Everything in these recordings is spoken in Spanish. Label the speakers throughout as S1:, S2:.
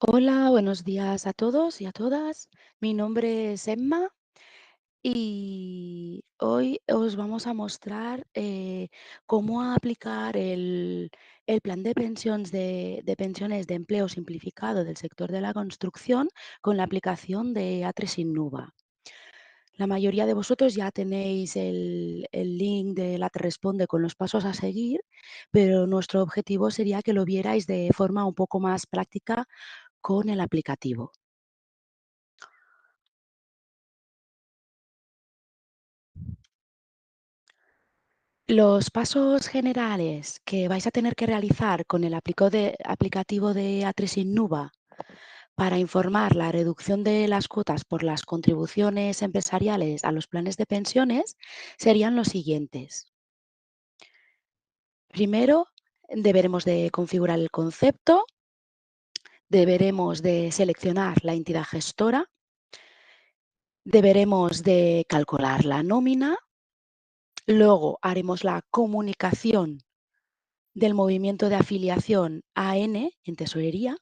S1: Hola, buenos días a todos y a todas. Mi nombre es Emma y hoy os vamos a mostrar cómo aplicar el plan de pensiones de pensiones de empleo simplificado del sector de la construcción con la aplicación de A3 Innova. La mayoría de vosotros ya tenéis el link de la Te Responde con los pasos a seguir, pero nuestro objetivo sería que lo vierais de forma un poco más práctica con el aplicativo. Los pasos generales que vais a tener que realizar con el aplicativo de A3 Innova para informar la reducción de las cuotas por las contribuciones empresariales a los planes de pensiones serían los siguientes. Primero, deberemos de configurar el concepto, deberemos de seleccionar la entidad gestora, deberemos de calcular la nómina, luego haremos la comunicación del movimiento de afiliación AN en tesorería,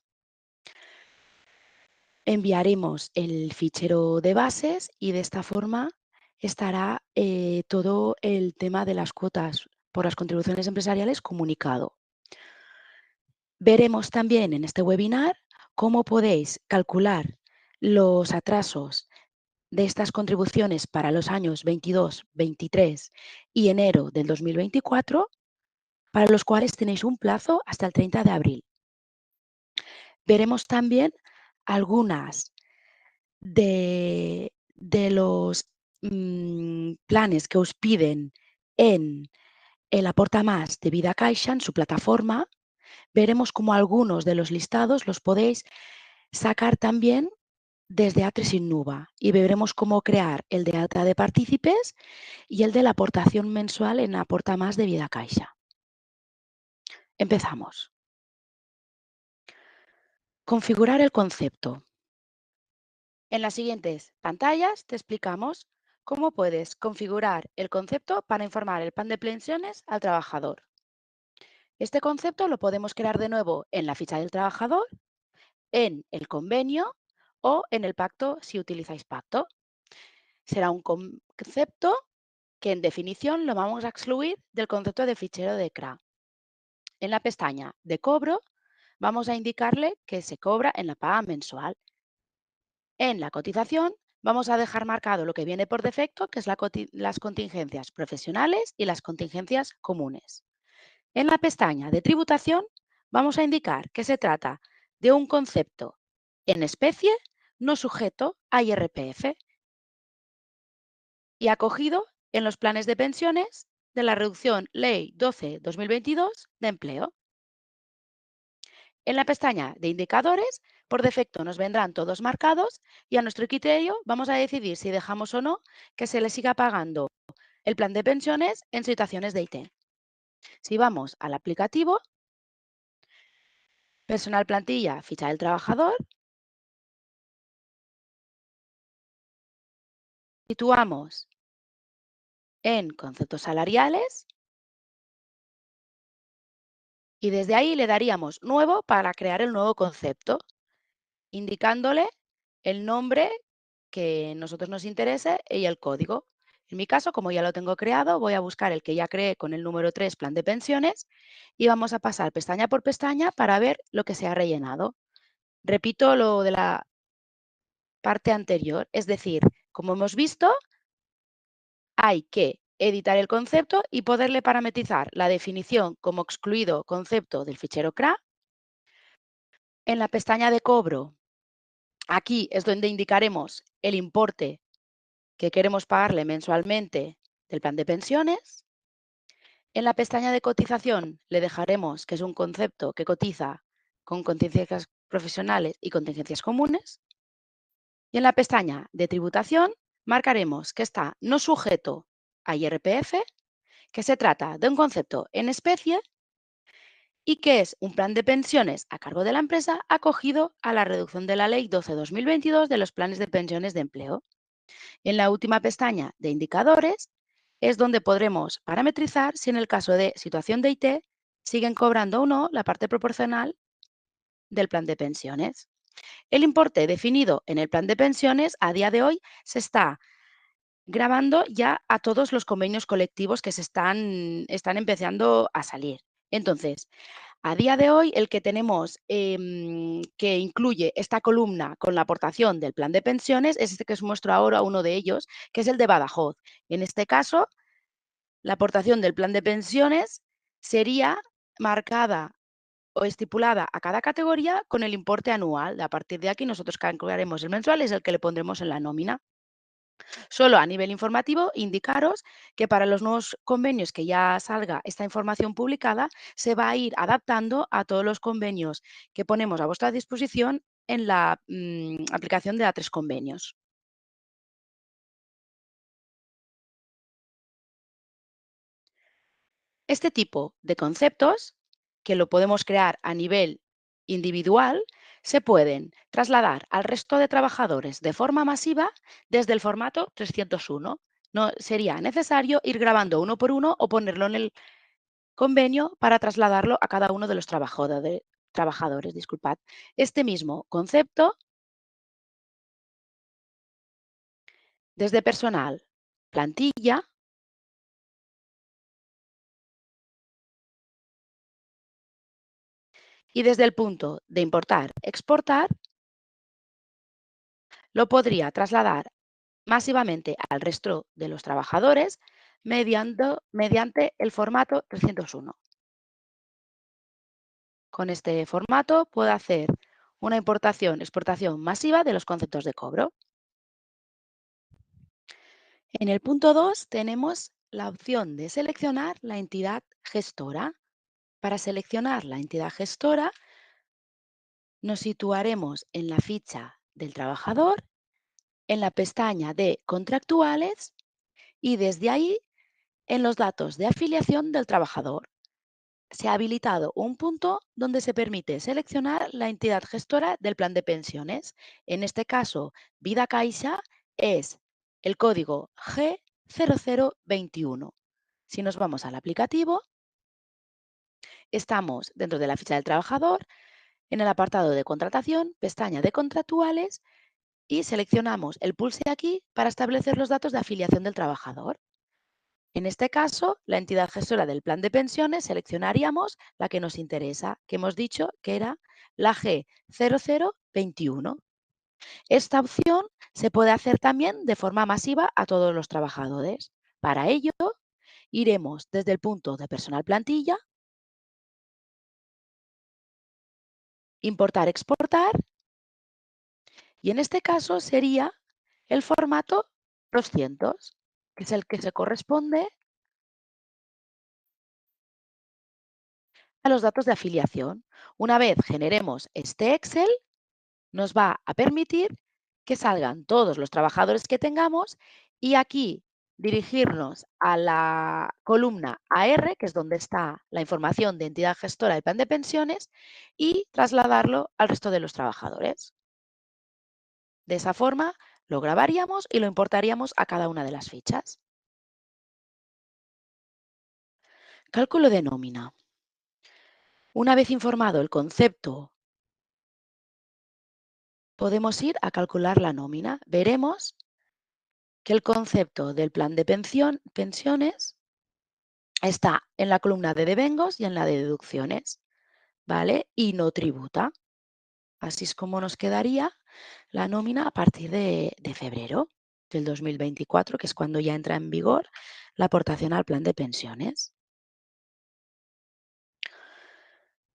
S1: enviaremos el fichero de bases y de esta forma estará todo el tema de las cuotas por las contribuciones empresariales comunicado. Veremos también en este webinar cómo podéis calcular los atrasos de estas contribuciones para los años 22, 23 y enero del 2024, para los cuales tenéis un plazo hasta el 30 de abril. Veremos también algunas de los planes que os piden en el Aporta Más de Vida Caixa, en su plataforma. Veremos cómo algunos de los listados los podéis sacar también desde A3 Innova y veremos cómo crear el de alta de partícipes y el de la aportación mensual en Aporta Más de Vida Caixa. Empezamos. Configurar el concepto. En las siguientes pantallas te explicamos cómo puedes configurar el concepto para informar el plan de pensiones al trabajador. Este concepto lo podemos crear de nuevo en la ficha del trabajador, en el convenio o en el pacto si utilizáis pacto. Será un concepto que en definición lo vamos a excluir del concepto de fichero de CRA. En la pestaña de cobro vamos a indicarle que se cobra en la paga mensual. En la cotización vamos a dejar marcado lo que viene por defecto, que es las contingencias profesionales y las contingencias comunes. En la pestaña de tributación vamos a indicar que se trata de un concepto en especie no sujeto a IRPF y acogido en los planes de pensiones de la reducción Ley 12-2022 de empleo. En la pestaña de indicadores, por defecto nos vendrán todos marcados y a nuestro criterio vamos a decidir si dejamos o no que se le siga pagando el plan de pensiones en situaciones de IT. Si vamos al aplicativo, personal plantilla, ficha del trabajador, situamos en conceptos salariales y desde ahí le daríamos nuevo para crear el nuevo concepto, indicándole el nombre que a nosotros nos interese y el código. En mi caso, como ya lo tengo creado, voy a buscar el que ya creé con el número 3, plan de pensiones, y vamos a pasar pestaña por pestaña para ver lo que se ha rellenado. Repito lo de la parte anterior, es decir, como hemos visto, hay que editar el concepto y poderle parametrizar la definición como excluido concepto del fichero CRA. En la pestaña de cobro, aquí es donde indicaremos el importe que queremos pagarle mensualmente del plan de pensiones. En la pestaña de cotización le dejaremos que es un concepto que cotiza con contingencias profesionales y contingencias comunes. Y en la pestaña de tributación marcaremos que está no sujeto a IRPF, que se trata de un concepto en especie y que es un plan de pensiones a cargo de la empresa acogido a la reducción de la Ley 12-2022 de los planes de pensiones de empleo. En la última pestaña de indicadores es donde podremos parametrizar si en el caso de situación de IT siguen cobrando o no la parte proporcional del plan de pensiones. El importe definido en el plan de pensiones a día de hoy se está grabando ya a todos los convenios colectivos que están empezando a salir. Entonces, a día de hoy, el que tenemos que incluye esta columna con la aportación del plan de pensiones es este que os muestro ahora, uno de ellos, que es el de Badajoz. En este caso, la aportación del plan de pensiones sería marcada o estipulada a cada categoría con el importe anual. A partir de aquí nosotros calcularemos el mensual, es el que le pondremos en la nómina. Solo a nivel informativo, indicaros que para los nuevos convenios que ya salga esta información publicada, se va a ir adaptando a todos los convenios que ponemos a vuestra disposición en la aplicación de A3 Convenios. Este tipo de conceptos, que lo podemos crear a nivel individual, se pueden trasladar al resto de trabajadores de forma masiva desde el formato 301. No sería necesario ir grabando uno por uno o ponerlo en el convenio para trasladarlo a cada uno de los trabajadores. Disculpad. Este mismo concepto, desde personal, plantilla y desde el punto de importar, exportar, lo podría trasladar masivamente al resto de los trabajadores mediante el formato 301. Con este formato puedo hacer una importación, exportación masiva de los conceptos de cobro. En el punto 2 tenemos la opción de seleccionar la entidad gestora. Para seleccionar la entidad gestora, nos situaremos en la ficha del trabajador, en la pestaña de contractuales y desde ahí en los datos de afiliación del trabajador. Se ha habilitado un punto donde se permite seleccionar la entidad gestora del plan de pensiones. En este caso, Vida Caixa es el código G0021. Si nos vamos al aplicativo, estamos dentro de la ficha del trabajador, en el apartado de contratación, pestaña de contractuales y seleccionamos el pulse aquí para establecer los datos de afiliación del trabajador. En este caso, la entidad gestora del plan de pensiones seleccionaríamos la que nos interesa, que hemos dicho que era la G0021. Esta opción se puede hacer también de forma masiva a todos los trabajadores. Para ello, iremos desde el punto de personal plantilla, importar, exportar, y en este caso sería el formato 200, que es el que se corresponde a los datos de afiliación. Una vez generemos este Excel, nos va a permitir que salgan todos los trabajadores que tengamos y aquí dirigirnos a la columna AR, que es donde está la información de entidad gestora del plan de pensiones, y trasladarlo al resto de los trabajadores. De esa forma, lo grabaríamos y lo importaríamos a cada una de las fichas. Cálculo de nómina. Una vez informado el concepto, podemos ir a calcular la nómina. Veremos que el concepto del plan de pensiones está en la columna de devengos y en la de deducciones, ¿vale? Y no tributa. Así es como nos quedaría la nómina a partir de febrero del 2024, que es cuando ya entra en vigor la aportación al plan de pensiones.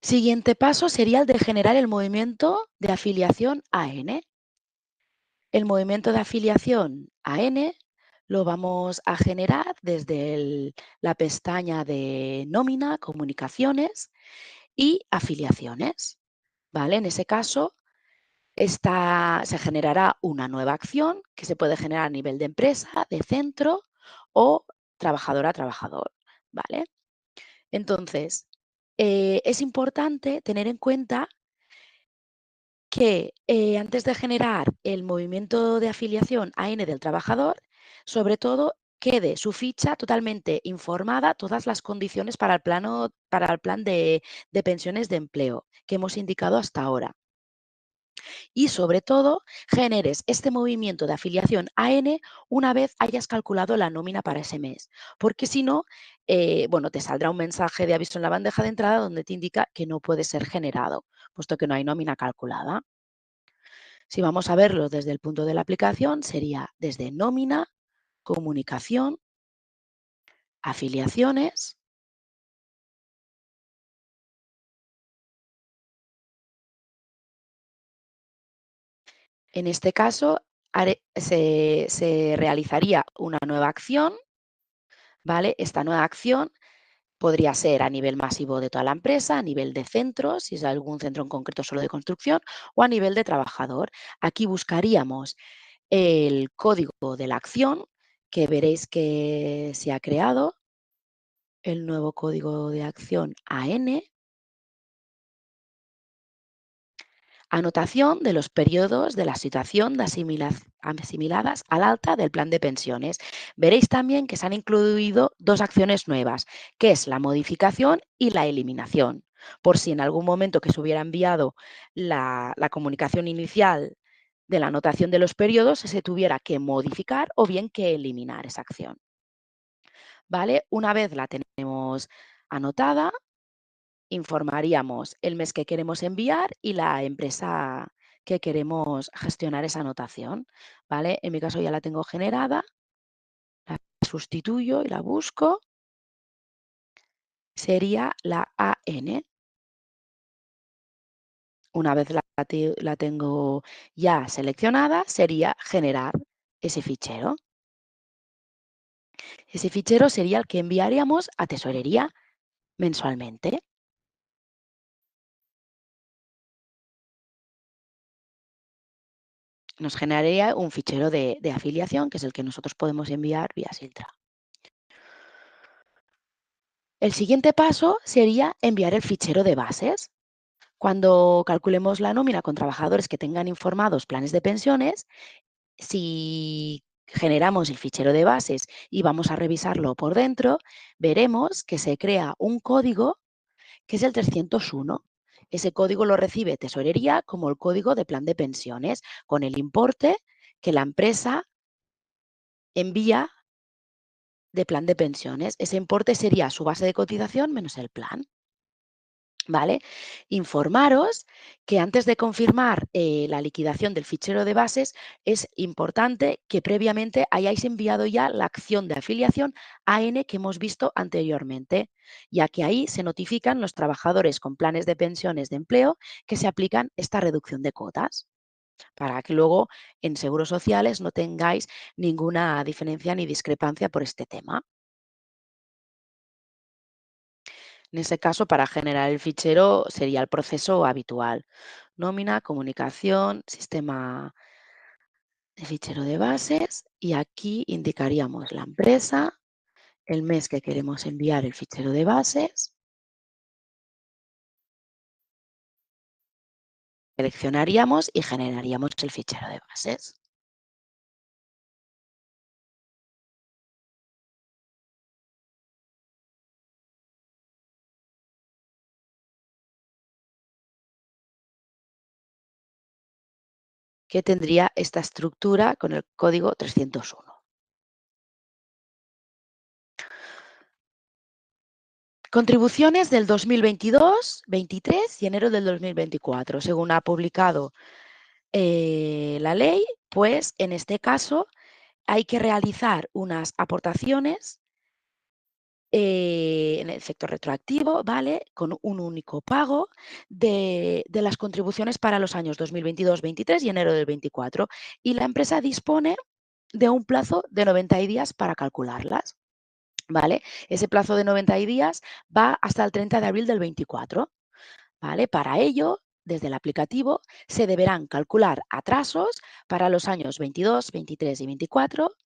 S1: Siguiente paso sería el de generar el movimiento de afiliación AN. El movimiento de afiliación AN lo vamos a generar desde la pestaña de nómina, comunicaciones y afiliaciones. ¿Vale? En ese caso, se generará una nueva acción que se puede generar a nivel de empresa, de centro o trabajador a trabajador. ¿Vale? Entonces, es importante tener en cuenta que antes de generar el movimiento de afiliación AN del trabajador, sobre todo quede su ficha totalmente informada, todas las condiciones para el plan de pensiones de empleo que hemos indicado hasta ahora. Y sobre todo, generes este movimiento de afiliación a N una vez hayas calculado la nómina para ese mes. Porque si no, bueno, te saldrá un mensaje de aviso en la bandeja de entrada donde te indica que no puede ser generado, puesto que no hay nómina calculada. Si vamos a verlo desde el punto de la aplicación, sería desde nómina, comunicación, afiliaciones. En este caso, se realizaría una nueva acción, ¿vale? Esta nueva acción podría ser a nivel masivo de toda la empresa, a nivel de centros, si es algún centro en concreto solo de construcción, o a nivel de trabajador. Aquí buscaríamos el código de la acción, que veréis que se ha creado, el nuevo código de acción AN. Anotación de los periodos de la situación de asimiladas al alta del plan de pensiones. Veréis también que se han incluido dos acciones nuevas, que es la modificación y la eliminación. Por si en algún momento que se hubiera enviado la comunicación inicial de la anotación de los periodos, se tuviera que modificar o bien que eliminar esa acción. ¿Vale? Una vez la tenemos anotada, informaríamos el mes que queremos enviar y la empresa que queremos gestionar esa anotación, ¿vale? En mi caso ya la tengo generada, la sustituyo y la busco, sería la AN. Una vez la tengo ya seleccionada, sería generar ese fichero. Ese fichero sería el que enviaríamos a tesorería mensualmente. Nos generaría un fichero de afiliación, que es el que nosotros podemos enviar vía Siltra. El siguiente paso sería enviar el fichero de bases. Cuando calculemos la nómina con trabajadores que tengan informados planes de pensiones, si generamos el fichero de bases y vamos a revisarlo por dentro, veremos que se crea un código que es el 301. Ese código lo recibe Tesorería como el código de plan de pensiones, con el importe que la empresa envía de plan de pensiones. Ese importe sería su base de cotización menos el plan. ¿Vale? Informaros que antes de confirmar la liquidación del fichero de bases, es importante que previamente hayáis enviado ya la acción de afiliación AN que hemos visto anteriormente, ya que ahí se notifican los trabajadores con planes de pensiones de empleo que se aplican esta reducción de cuotas, para que luego en seguros sociales no tengáis ninguna diferencia ni discrepancia por este tema. En ese caso, para generar el fichero sería el proceso habitual. Nómina, comunicación, sistema de fichero de bases y aquí indicaríamos la empresa, el mes que queremos enviar el fichero de bases, seleccionaríamos y generaríamos el fichero de bases. Que tendría esta estructura con el código 301. Contribuciones del 2022, 23 y enero del 2024. Según ha publicado la ley, pues en este caso hay que realizar unas aportaciones en el efecto retroactivo, ¿vale? Con un único pago de las contribuciones para los años 2022, 23 y enero del 24. Y la empresa dispone de un plazo de 90 días para calcularlas, ¿vale? Ese plazo de 90 días va hasta el 30 de abril del 24, ¿vale? Para ello, desde el aplicativo, se deberán calcular atrasos para los años 22, 23 y 24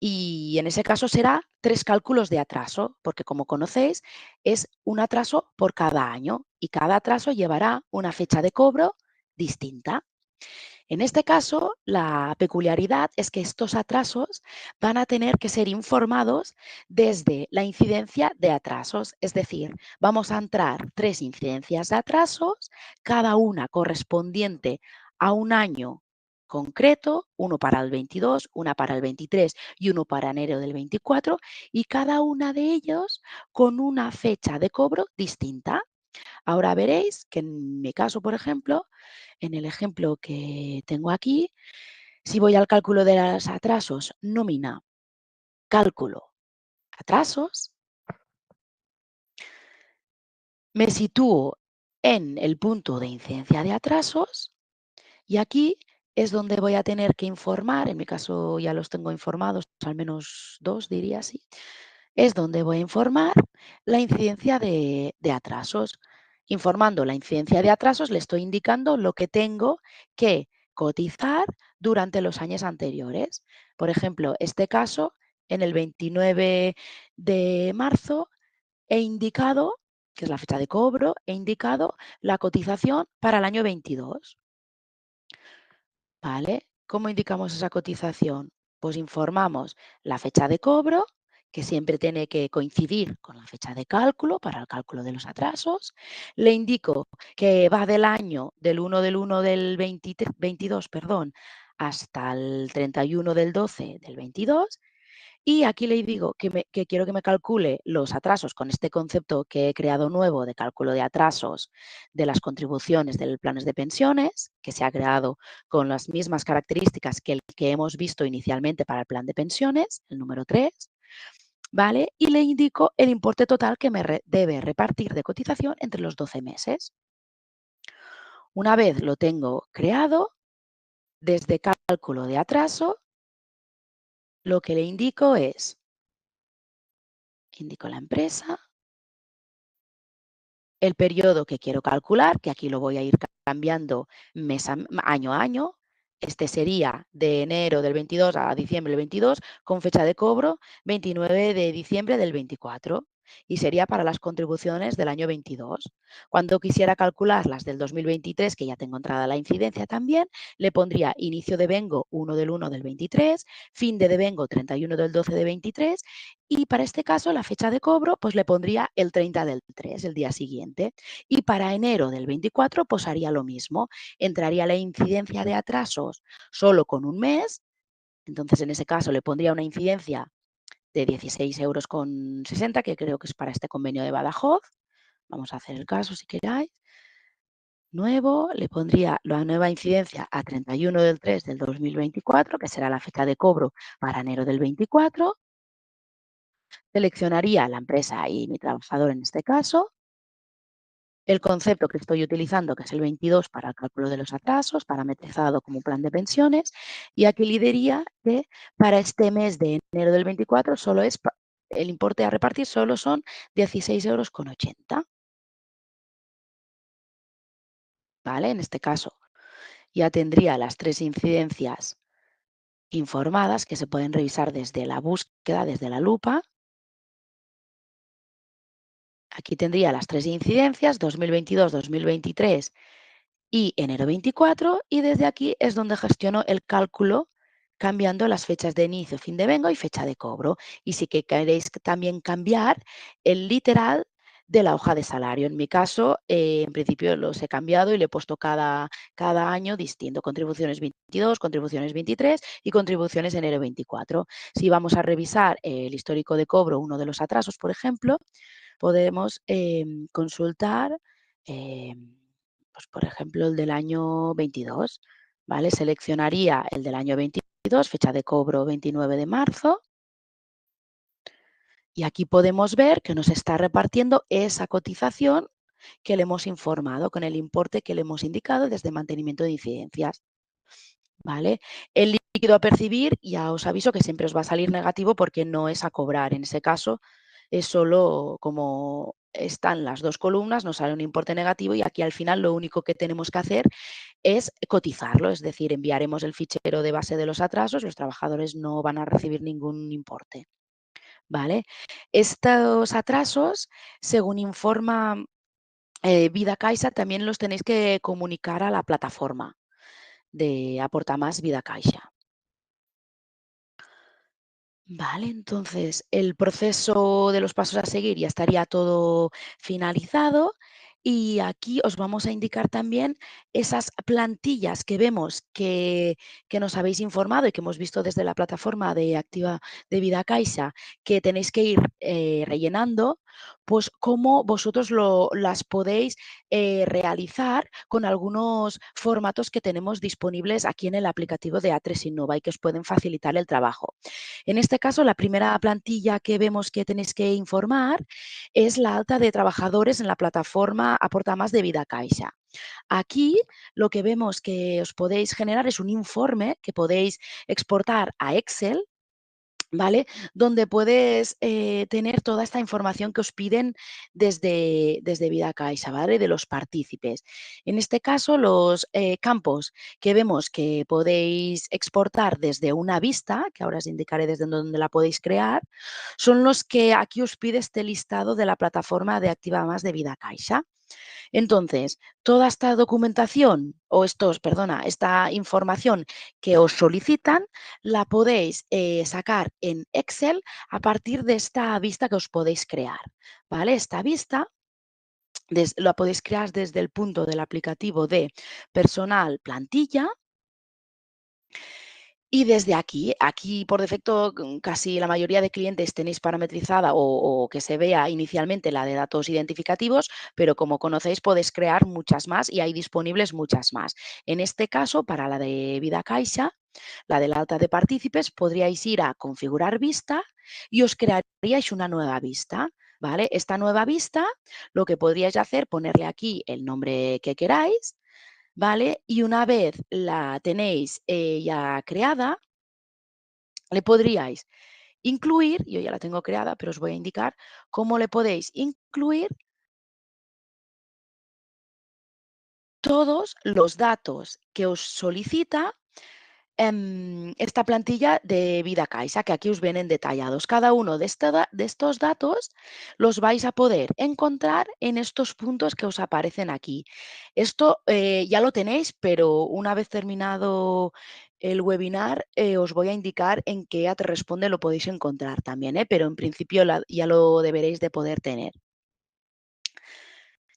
S1: y en ese caso será 3 cálculos de atraso, porque como conocéis es un atraso por cada año y cada atraso llevará una fecha de cobro distinta. En este caso, la peculiaridad es que estos atrasos van a tener que ser informados desde la incidencia de atrasos, es decir, vamos a entrar 3 incidencias de atrasos, cada una correspondiente a un año concreto, uno para el 22, una para el 23 y uno para enero del 24, y cada una de ellos con una fecha de cobro distinta. Ahora veréis que en mi caso, por ejemplo, en el ejemplo que tengo aquí, si voy al cálculo de los atrasos, nómina, cálculo, atrasos, me sitúo en el punto de incidencia de atrasos y aquí es donde voy a tener que informar, en mi caso ya los tengo informados, al menos 2 diría así, es donde voy a informar la incidencia de atrasos. Informando la incidencia de atrasos le estoy indicando lo que tengo que cotizar durante los años anteriores. Por ejemplo, este caso, en el 29 de marzo he indicado, que es la fecha de cobro, he indicado la cotización para el año 22. ¿Vale? ¿Cómo indicamos esa cotización? Pues informamos la fecha de cobro, que siempre tiene que coincidir con la fecha de cálculo para el cálculo de los atrasos. Le indico que va del año del 1 del 1 del 22, perdón, hasta el 31 del 12 del 22. Y aquí le digo que quiero que me calcule los atrasos con este concepto que he creado nuevo de cálculo de atrasos de las contribuciones del planes de pensiones, que se ha creado con las mismas características que el que hemos visto inicialmente para el plan de pensiones, el número 3, ¿vale? Y le indico el importe total que me debe repartir de cotización entre los 12 meses. Una vez lo tengo creado, desde cálculo de atraso, lo que le indico la empresa, el periodo que quiero calcular, que aquí lo voy a ir cambiando año a año. Este sería de enero del 22 a diciembre del 22, con fecha de cobro 29 de diciembre del 24. Y sería para las contribuciones del año 22. Cuando quisiera calcular las del 2023, que ya tengo entrada la incidencia también, le pondría inicio de vengo 1 del 1 del 23, fin de devengo 31 del 12 de 23 y para este caso la fecha de cobro pues le pondría el 30 del 3, el día siguiente. Y para enero del 24 pues haría lo mismo. Entraría la incidencia de atrasos solo con un mes. Entonces en ese caso le pondría una incidencia de 16,60 €, que creo que es para este convenio de Badajoz. Vamos a hacer el caso si queráis. Nuevo, le pondría la nueva incidencia a 31 del 3 del 2024, que será la fecha de cobro para enero del 24. Seleccionaría la empresa y mi trabajador en este caso, el concepto que estoy utilizando, que es el 22 para el cálculo de los atrasos, parametrizado como plan de pensiones, y aquí le diría que para este mes de enero del 24 solo es el importe a repartir solo son 16,80 €, ¿vale? En este caso ya tendría las 3 incidencias informadas que se pueden revisar desde la búsqueda, desde la lupa. Aquí tendría las 3 incidencias, 2022, 2023 y enero 24, y desde aquí es donde gestiono el cálculo cambiando las fechas de inicio, fin de vengo y fecha de cobro. Y si que queréis también cambiar el literal de la hoja de salario. En mi caso, en principio los he cambiado y le he puesto cada año distinto. Contribuciones 22, contribuciones 23 y contribuciones enero 24. Si vamos a revisar el histórico de cobro, uno de los atrasos, por ejemplo, podemos consultar, pues, por ejemplo, el del año 22, ¿vale? Seleccionaría el del año 22, fecha de cobro 29 de marzo, y aquí podemos ver que nos está repartiendo esa cotización que le hemos informado con el importe que le hemos indicado desde mantenimiento de incidencias, ¿vale? El líquido a percibir, ya os aviso que siempre os va a salir negativo porque no es a cobrar. En ese caso, es solo como están las 2 columnas, nos sale un importe negativo y aquí al final lo único que tenemos que hacer es cotizarlo, es decir, enviaremos el fichero de base de los atrasos, los trabajadores no van a recibir ningún importe, ¿vale? Estos atrasos, según informa Vida Caixa, también los tenéis que comunicar a la plataforma. de Aporta Más Vida Caixa. Vale, entonces el proceso de los pasos a seguir ya estaría todo finalizado y aquí os vamos a indicar también esas plantillas que vemos que nos habéis informado y que hemos visto desde la plataforma de Activa de Vida Caixa que tenéis que ir rellenando, pues cómo vosotros las podéis realizar con algunos formatos que tenemos disponibles aquí en el aplicativo de A3 Innova y que os pueden facilitar el trabajo. En este caso, la primera plantilla que vemos que tenéis que informar es la alta de trabajadores en la plataforma Aporta Más de Vida Caixa. Aquí lo que vemos que os podéis generar es un informe que podéis exportar a Excel, ¿vale? Donde puedes tener toda esta información que os piden desde Vida Caixa, ¿vale? De los partícipes. En este caso, los campos que vemos que podéis exportar desde una vista, que ahora os indicaré desde dónde la podéis crear, son los que aquí os pide este listado de la plataforma de Activa Más de Vida Caixa. Entonces, toda esta documentación o esta información que os solicitan, la podéis sacar en Excel a partir de esta vista que os podéis crear, ¿vale? Esta vista la podéis crear desde el punto del aplicativo de personal plantilla. Y desde aquí por defecto casi la mayoría de clientes tenéis parametrizada o que se vea inicialmente la de datos identificativos, pero como conocéis podéis crear muchas más y hay disponibles muchas más. En este caso, para la de Vida Caixa, la del alta de partícipes, podríais ir a configurar vista y os crearíais una nueva vista. ¿Vale? Esta nueva vista, lo que podríais hacer, ponerle aquí el nombre que queráis, ¿vale? Y una vez la tenéis ya creada, le podríais incluir, yo ya la tengo creada, pero os voy a indicar cómo le podéis incluir todos los datos que os solicita esta plantilla de Vida Caixa, que aquí os vienen detallados. Cada uno de estos datos los vais a poder encontrar en estos puntos que os aparecen aquí. Esto ya lo tenéis, pero una vez terminado el webinar, os voy a indicar en qué te responde lo podéis encontrar también, pero en principio ya lo deberéis de poder tener.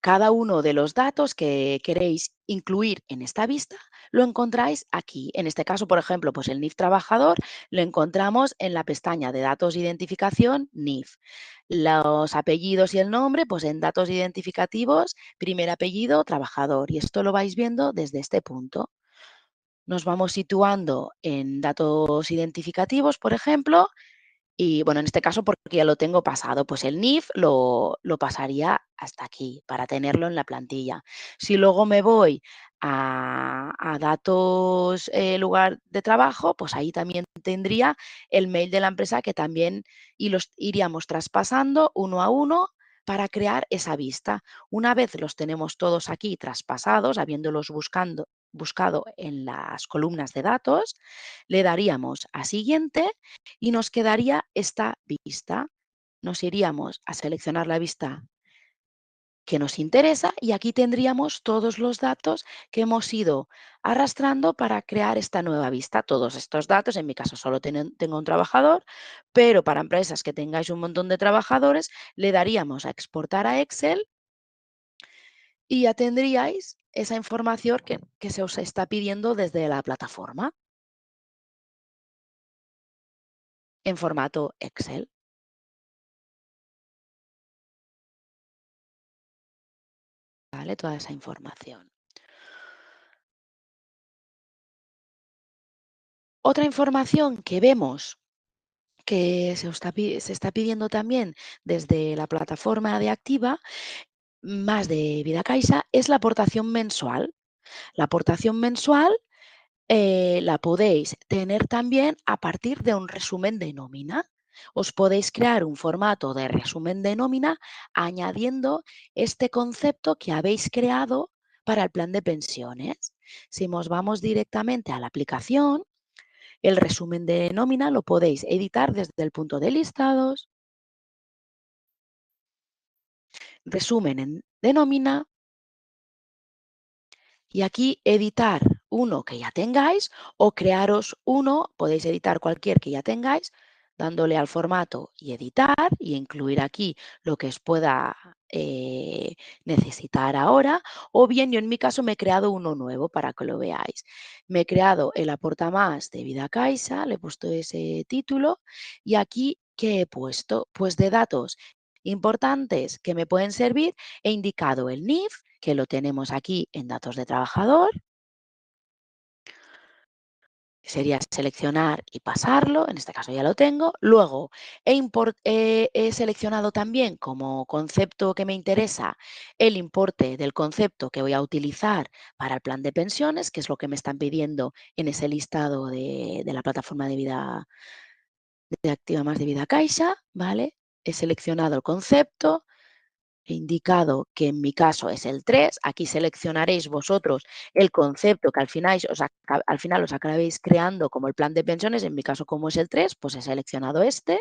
S1: Cada uno de los datos que queréis incluir en esta vista lo encontráis aquí. En este caso, por ejemplo, pues el NIF trabajador lo encontramos en la pestaña de datos de identificación NIF. Los apellidos y el nombre, pues en datos identificativos, primer apellido, trabajador. Y esto lo vais viendo desde este punto. Nos vamos situando en datos identificativos, por ejemplo, y bueno, en este caso, porque ya lo tengo pasado, pues el NIF lo pasaría hasta aquí para tenerlo en la plantilla. Si luego me voy a datos, lugar de trabajo, pues ahí también tendría el mail de la empresa que también y los iríamos traspasando uno a uno para crear esa vista. Una vez los tenemos todos aquí traspasados, habiéndolos buscado en las columnas de datos, le daríamos a siguiente y nos quedaría esta vista. Nos iríamos a seleccionar la vista que nos interesa y aquí tendríamos todos los datos que hemos ido arrastrando para crear esta nueva vista. Todos estos datos, en mi caso solo tengo un trabajador, pero para empresas que tengáis un montón de trabajadores, le daríamos a exportar a Excel y ya tendríais esa información que se os está pidiendo desde la plataforma en formato Excel. ¿Vale? Toda esa información. Otra información que vemos que se está pidiendo también desde la plataforma de Activa, más de Vida Caixa, es la aportación mensual. La aportación mensual la podéis tener también a partir de un resumen de nómina. Os podéis crear un formato de resumen de nómina añadiendo este concepto que habéis creado para el plan de pensiones. Si nos vamos directamente a la aplicación, el resumen de nómina lo podéis editar desde el punto de listados, resumen de nómina y aquí editar uno que ya tengáis o crearos uno, podéis editar cualquier que ya tengáis, dándole al formato y editar y incluir aquí lo que os pueda necesitar ahora, o bien yo en mi caso me he creado uno nuevo para que lo veáis. Me he creado el Aporta Más de Vida Caixa, le he puesto ese título y aquí, ¿qué he puesto? Pues de datos importantes que me pueden servir, he indicado el NIF, que lo tenemos aquí en datos de trabajador, sería seleccionar y pasarlo, en este caso ya lo tengo. Luego he seleccionado también como concepto que me interesa el importe del concepto que voy a utilizar para el plan de pensiones, que es lo que me están pidiendo en ese listado de la plataforma de vida de Activa Más de Vida Caixa, ¿vale? He seleccionado el concepto, he indicado que en mi caso es el 3. Aquí seleccionaréis vosotros el concepto que al final os acabéis creando como el plan de pensiones. En mi caso, como es el 3, pues he seleccionado este.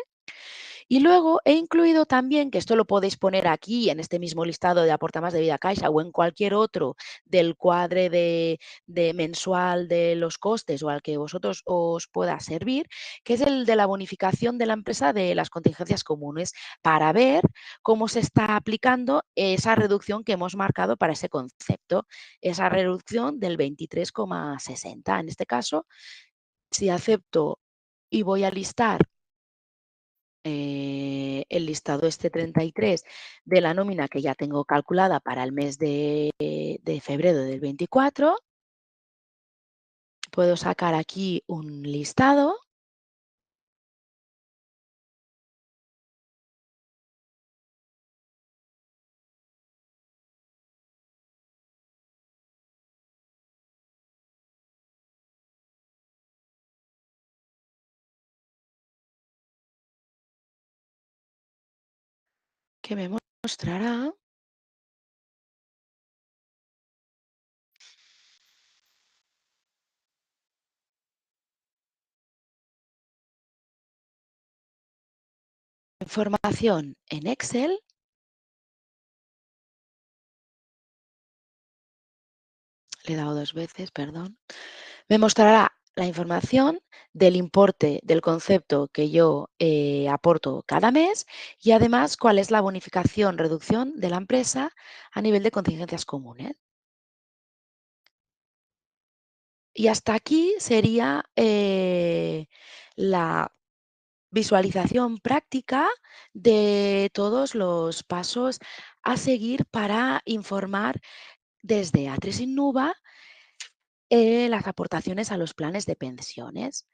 S1: Y luego he incluido también, que esto lo podéis poner aquí en este mismo listado de Aporta Más de Vida Caixa o en cualquier otro del cuadre de mensual de los costes o al que vosotros os pueda servir, que es el de la bonificación de la empresa de las contingencias comunes, para ver cómo se está aplicando esa reducción que hemos marcado para ese concepto, esa reducción del 23,60. En este caso, si acepto y voy a listar el listado este 33 de la nómina que ya tengo calculada para el mes de febrero del 24, puedo sacar aquí un listado. Que me mostrará información en Excel. Le he dado 2 veces, perdón. Me mostrará la información del importe del concepto que yo aporto cada mes y además cuál es la bonificación, reducción de la empresa a nivel de contingencias comunes. Y hasta aquí sería la visualización práctica de todos los pasos a seguir para informar desde A3 Innova las aportaciones a los planes de pensiones.